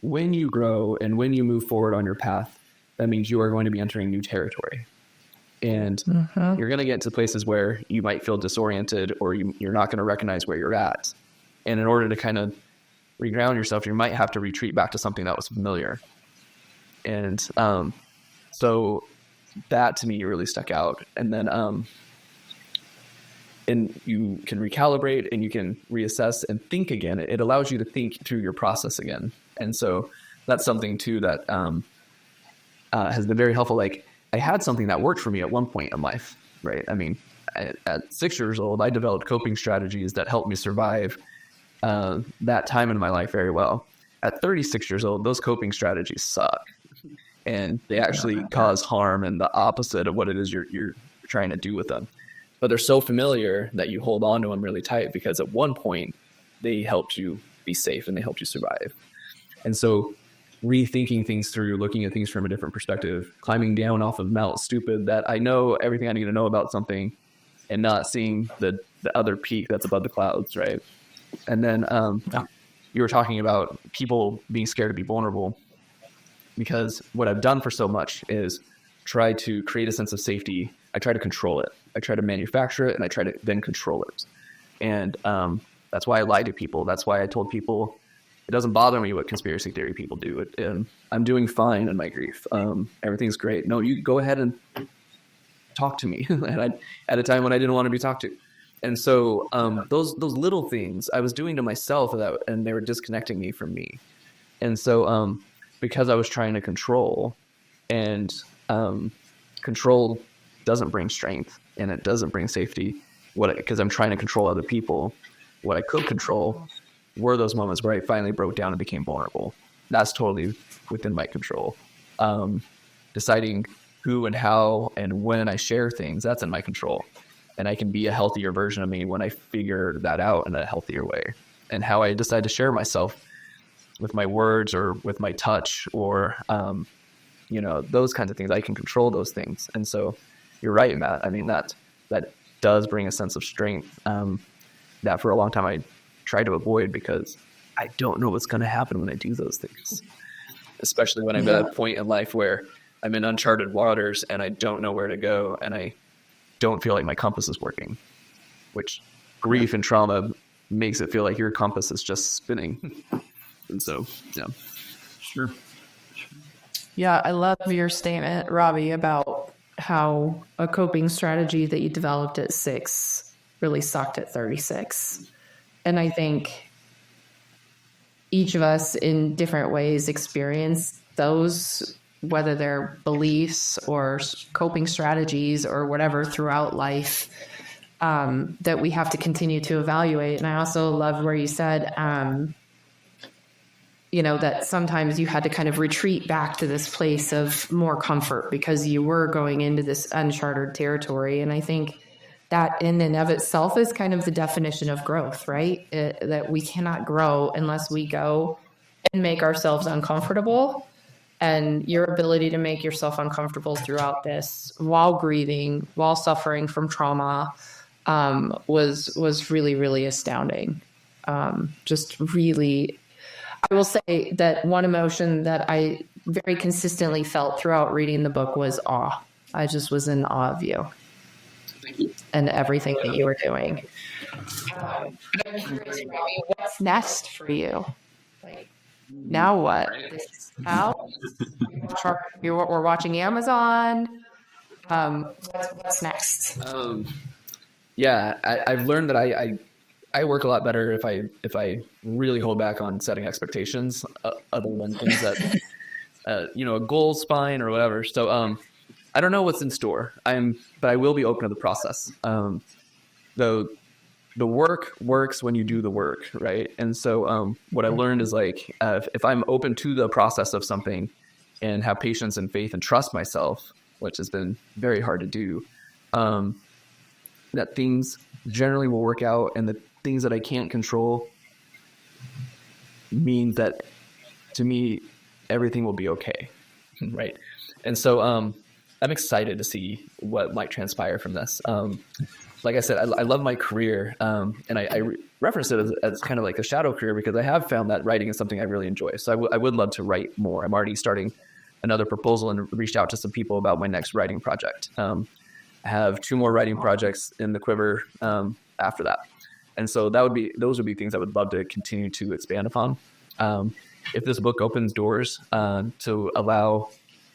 when you grow and when you move forward on your path, that means you are going to be entering new territory. And you're going to get to places where you might feel disoriented, or you're not going to recognize where you're at. And in order to kind of reground yourself, you might have to retreat back to something that was familiar. And so that to me really stuck out. And then and you can recalibrate and you can reassess and think again. It allows you to think through your process again. And so that's something too that has been very helpful. Like, I had something that worked for me at one point in life, right? I mean, at 6 years old, I developed coping strategies that helped me survive that time in my life very well. At 36 years old, those coping strategies suck, and they actually cause harm and the opposite of what it is you're trying to do with them. But they're so familiar that you hold on to them really tight, because at one point they helped you be safe and they helped you survive. And so rethinking things through, looking at things from a different perspective, climbing down off of Mount Stupid, that I know everything I need to know about something, and not seeing the other peak that's above the clouds, right? And then you were talking about people being scared to be vulnerable. because what I've done for so much is try to create a sense of safety. I try to control it. I try to manufacture it, and I try to then control it. And that's why I lie to people. That's why I told people it doesn't bother me what conspiracy theory people do. I'm doing fine in my grief. Everything's great. No, you go ahead and talk to me. And at a time when I didn't want to be talked to. And so those little things I was doing to myself, and they were disconnecting me from me. And so because I was trying to control, and control doesn't bring strength, and it doesn't bring safety, because I'm trying to control other people. What I could control were those moments where I finally broke down and became vulnerable. That's totally within my control. Deciding who and how and when I share things, that's in my control. And I can be a healthier version of me when I figure that out in a healthier way. And how I decide to share myself with my words or with my touch or, those kinds of things, I can control those things. And so you're right, Matt. I mean, that does bring a sense of strength that for a long time I tried to avoid, because I don't know what's going to happen when I do those things, especially when I'm at a point in life where I'm in uncharted waters and I don't know where to go, and I don't feel like my compass is working, which grief and trauma makes it feel like your compass is just spinning. And so, yeah. Sure. Yeah, I love your statement, Robbie, about how a coping strategy that you developed at 6 really sucked at 36. And I think each of us in different ways experience those, whether they're beliefs or coping strategies or whatever throughout life, that we have to continue to evaluate. And I also love where you said, that sometimes you had to kind of retreat back to this place of more comfort because you were going into this uncharted territory. And I think that in and of itself is kind of the definition of growth, right? That we cannot grow unless we go and make ourselves uncomfortable. And your ability to make yourself uncomfortable throughout this, while grieving, while suffering from trauma, was really, really astounding. Just really, I will say that one emotion that I very consistently felt throughout reading the book was awe. I just was in awe of you and everything that you were doing. I'm curious, Robbie, what's next for you? Now what? This is out. We're watching Amazon. What's next? I've learned that I work a lot better if I really hold back on setting expectations, other than things that a goal spine or whatever. So I don't know what's in store. But I will be open to the process. Though the work works when you do the work, right? And so what I learned is if I'm open to the process of something and have patience and faith and trust myself, which has been very hard to do, that things generally will work out, and the things that I can't control means that, to me, everything will be okay, right? And so I'm excited to see what might transpire from this. Like I said, I love my career, and I reference it as kind of like a shadow career because I have found that writing is something I really enjoy. So I would love to write more. I'm already starting another proposal and reached out to some people about my next writing project. I have 2 more writing projects in the quiver after that. And so those would be things I would love to continue to expand upon. If this book opens doors to allow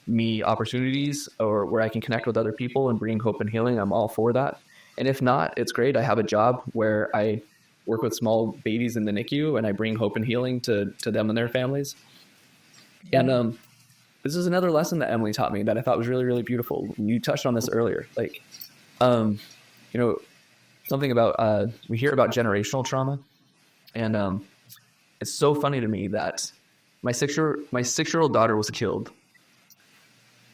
me opportunities or where I can connect with other people and bring hope and healing, I'm all for that. And if not, it's great. I have a job where I work with small babies in the NICU and I bring hope and healing to them and their families. And this is another lesson that Emily taught me that I thought was really, really beautiful. You touched on this earlier. Something about, we hear about generational trauma. And it's so funny to me that my 6-year-old daughter was killed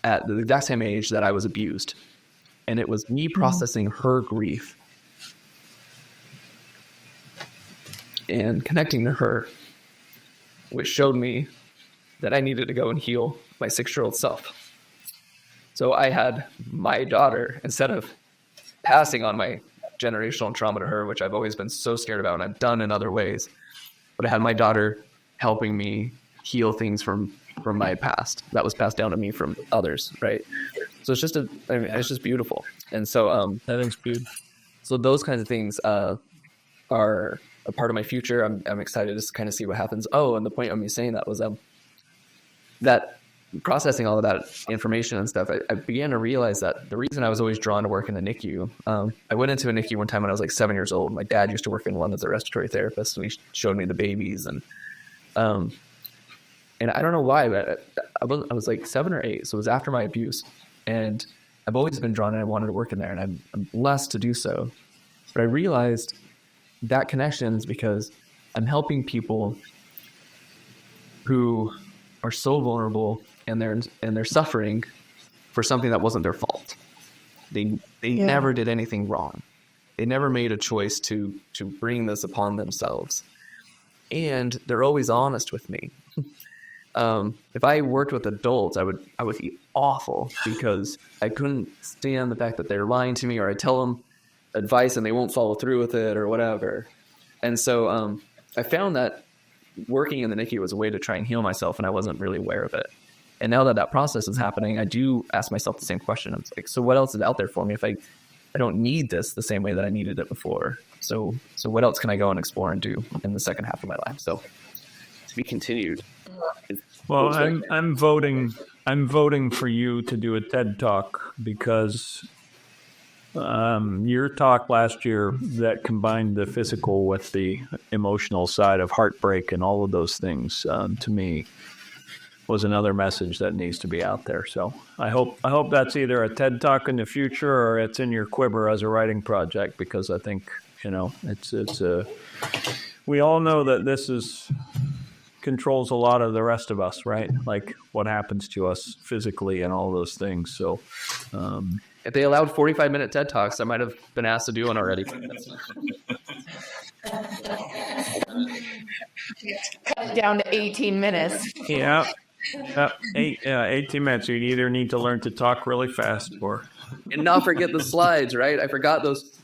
at the exact same age that I was abused. And it was me processing her grief and connecting to her, which showed me that I needed to go and heal my 6-year-old self. So I had my daughter, instead of passing on my generational trauma to her, which I've always been so scared about and I've done in other ways, but I had my daughter helping me heal things from from my past that was passed down to me from others, right? So it's just it's just beautiful. And so That is good. so those kinds of things are a part of my future. I'm excited to kind of see what happens. Oh, and the point of me saying that was that processing all of that information and stuff, I began to realize that the reason I was always drawn to work in the NICU, I went into a NICU one time when I was like 7 years old. My dad used to work in one as a respiratory therapist, and he showed me the babies, and I don't know why, but I was like 7 or 8, so it was after my abuse, and I've always been drawn and I wanted to work in there, and I'm blessed to do so. But I realized that connection is because I'm helping people who are so vulnerable and they're suffering for something that wasn't their fault. They never did anything wrong. They never made a choice to bring this upon themselves. And they're always honest with me. If I worked with adults, I would be awful because I couldn't stand the fact that they're lying to me, or I tell them advice and they won't follow through with it or whatever. And so I found that working in the NICU was a way to try and heal myself, and I wasn't really aware of it. And now that process is happening, I do ask myself the same question. I'm like, so what else is out there for me if I don't need this the same way that I needed it before? So what else can I go and explore and do in the second half of my life? So to be continued. Well, I'm voting for you to do a TED Talk because your talk last year that combined the physical with the emotional side of heartbreak and all of those things, to me, was another message that needs to be out there. So I hope that's either a TED Talk in the future or it's in your quiver as a writing project, because I think, we all know that this controls a lot of the rest of us, right? Like what happens to us physically and all those things. So if they allowed 45-minute TED Talks, I might have been asked to do one already. Cut it down to 18 minutes. Yeah. 18 minutes. You'd either need to learn to talk really fast or... And not forget the slides, right? I forgot those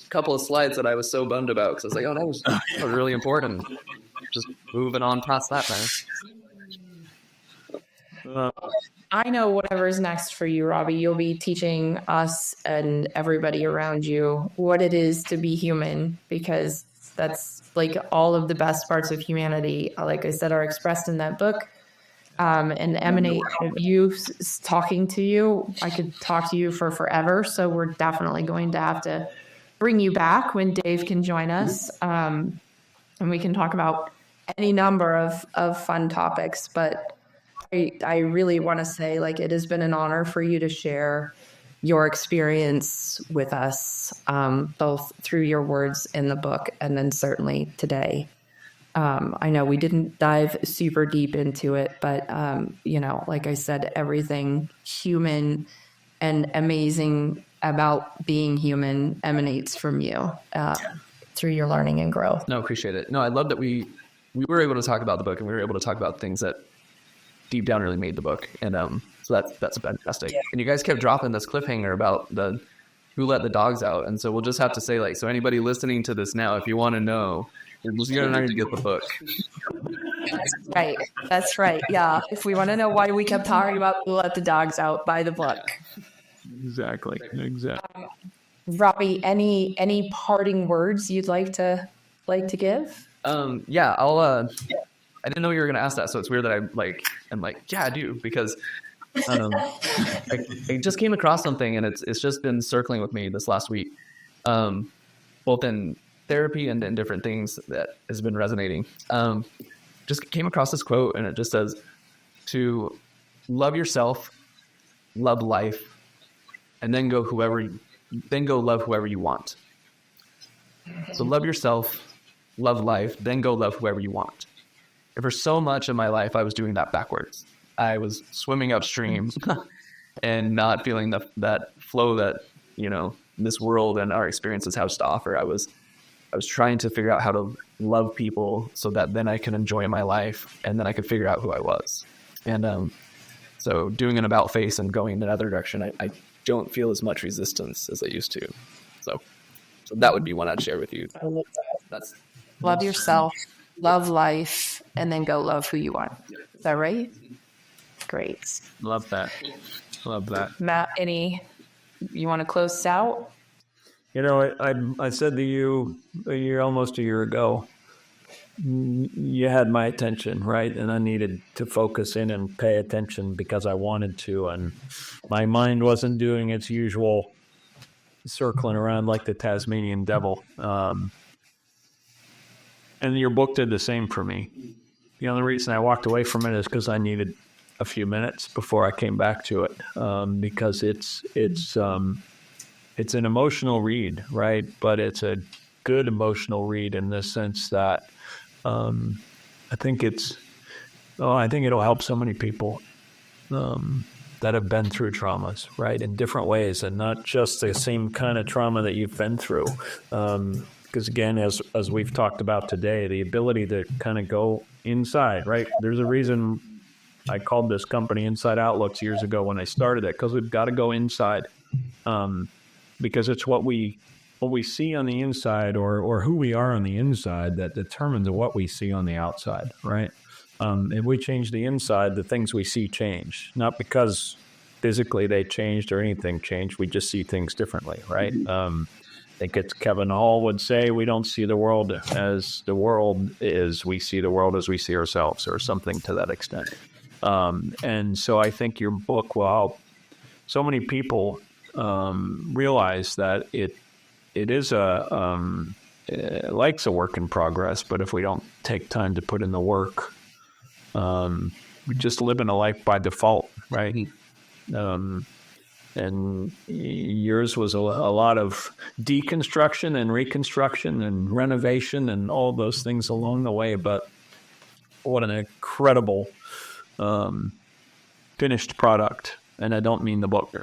couple of slides that I was so bummed about, because I was like, oh, that was really important. Just moving on past that, man. I know whatever's next for you, Robbie. You'll be teaching us and everybody around you what it is to be human, because that's like all of the best parts of humanity, like I said, are expressed in that book. And emanate you talking to you. I could talk to you for forever. So we're definitely going to have to bring you back when Dave can join us. And we can talk about any number of fun topics. But I really want to say, like, it has been an honor for you to share your experience with us, both through your words in the book and then certainly today. I know we didn't dive super deep into it, but, like I said, everything human and amazing about being human emanates from you through your learning and growth. No, appreciate it. No, I love that we were able to talk about the book, and we were able to talk about things that deep down really made the book. And so that's fantastic. Yeah. And you guys kept dropping this cliffhanger about who let the dogs out. And so we'll just have to say, like, so anybody listening to this now, if you want to know, you're going to need to get the book. That's right. Yeah. If we want to know why we kept talking about who let the dogs out, buy the book. Exactly. Robbie, any parting words you'd like to give? Yeah, I didn't know you were going to ask that, so it's weird that I'm like, yeah, I do, because I just came across something, and it's just been circling with me this last week, both in therapy and in different things that has been resonating. Just came across this quote, and it just says to love yourself, love life, and then go love whoever you want. So love yourself, love life, then go love whoever you want. And for so much of my life, I was doing that backwards. I was swimming upstream and not feeling that flow that, this world and our experiences has to offer. I was trying to figure out how to love people so that then I can enjoy my life, and then I could figure out who I was. And so doing an about face and going in another direction, I don't feel as much resistance as I used to. So that would be one I'd share with you. I love that. Love yourself, love life, and then go love who you are. Is that right? Great. Love that. Love that. Matt, you want to close us out? You know, I said to you almost a year ago, you had my attention, right? And I needed to focus in and pay attention because I wanted to. And my mind wasn't doing its usual circling around like the Tasmanian devil. And your book did the same for me. The only reason I walked away from it is because I needed a few minutes before I came back to it, because it's an emotional read, right? But it's a good emotional read in the sense that I think it'll help so many people that have been through traumas, right, in different ways, and not just the same kind of trauma that you've been through. Because again, as we've talked about today, the ability to kind of go inside, right? There's a reason I called this company Inside Outlooks years ago when I started it, because we've got to go inside, because it's what we see on the inside, or who we are on the inside, that determines what we see on the outside, right? If we change the inside, the things we see change, not because physically they changed or anything changed. We just see things differently, right? I think it's Kevin Hall would say, we don't see the world as the world is, we see the world as we see ourselves, or something to that extent. And so I think your book will help so many people realize that it is like's a work in progress, but if we don't take time to put in the work, we just live in a life by default, right? And yours was a lot of deconstruction and reconstruction and renovation and all those things along the way. But what an incredible finished product. And I don't mean the book.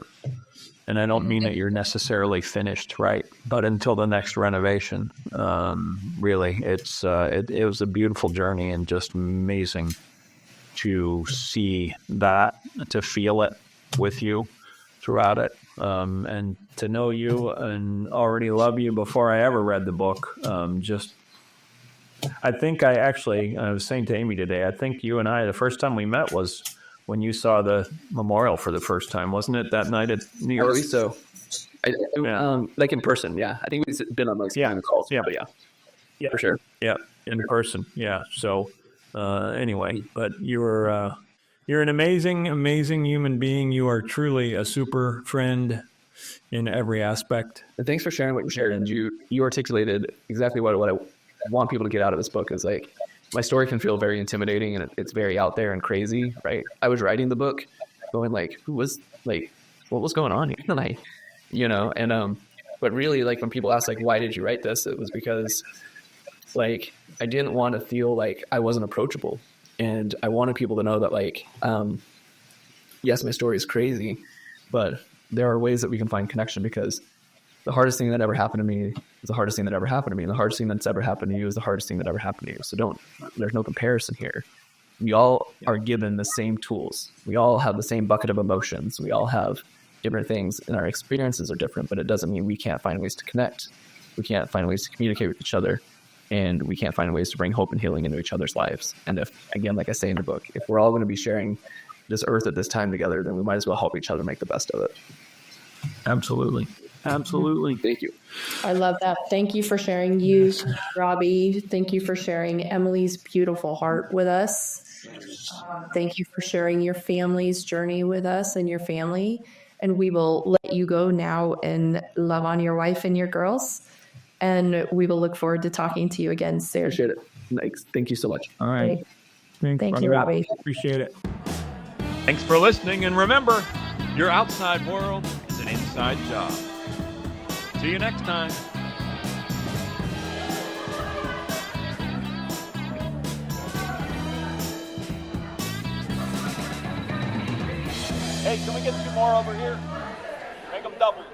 And I don't mean that you're necessarily finished, right? But until the next renovation, really, it was a beautiful journey, and just amazing to see that, to feel it with you throughout it, and to know you and already love you before I ever read the book. I think I was saying to Amy today, I think you and I, the first time we met was when you saw the memorial for the first time, wasn't it, that night at New York? So, like in person, yeah. I think we've been on those calls, yeah, but yeah, for sure. Yeah, in person, yeah. So anyway, but you're an amazing, amazing human being. You are truly a super friend in every aspect. And thanks for sharing what you shared. And you articulated exactly what I want people to get out of this book is, like, my story can feel very intimidating and it's very out there and crazy, right? I was writing the book going like, what was going on here? And but really, like, when people ask, like, why did you write this? It was because, like, I didn't want to feel like I wasn't approachable. And I wanted people to know that, like, yes, my story is crazy, but there are ways that we can find connection, because the hardest thing that ever happened to me is the hardest thing that ever happened to me. And the hardest thing that's ever happened to you is the hardest thing that ever happened to you. So there's no comparison here. We all are given the same tools. We all have the same bucket of emotions. We all have different things, and our experiences are different, but it doesn't mean we can't find ways to connect. We can't find ways to communicate with each other. And we can't find ways to bring hope and healing into each other's lives. And if, again, like I say in the book, if we're all going to be sharing this earth at this time together, then we might as well help each other make the best of it. Absolutely. Absolutely. Thank you. I love that. Thank you for sharing you, Robbie. Thank you for sharing Emily's beautiful heart with us. Thank you for sharing your family's journey with us and your family. And we will let you go now and love on your wife and your girls. And we will look forward to talking to you again soon. Appreciate it. Thanks. Thank you so much. All right. Thank you, Robbie. Appreciate it. Thanks for listening, and remember, your outside world is an inside job. See you next time. Hey, can we get 2 more over here? Make them doubles.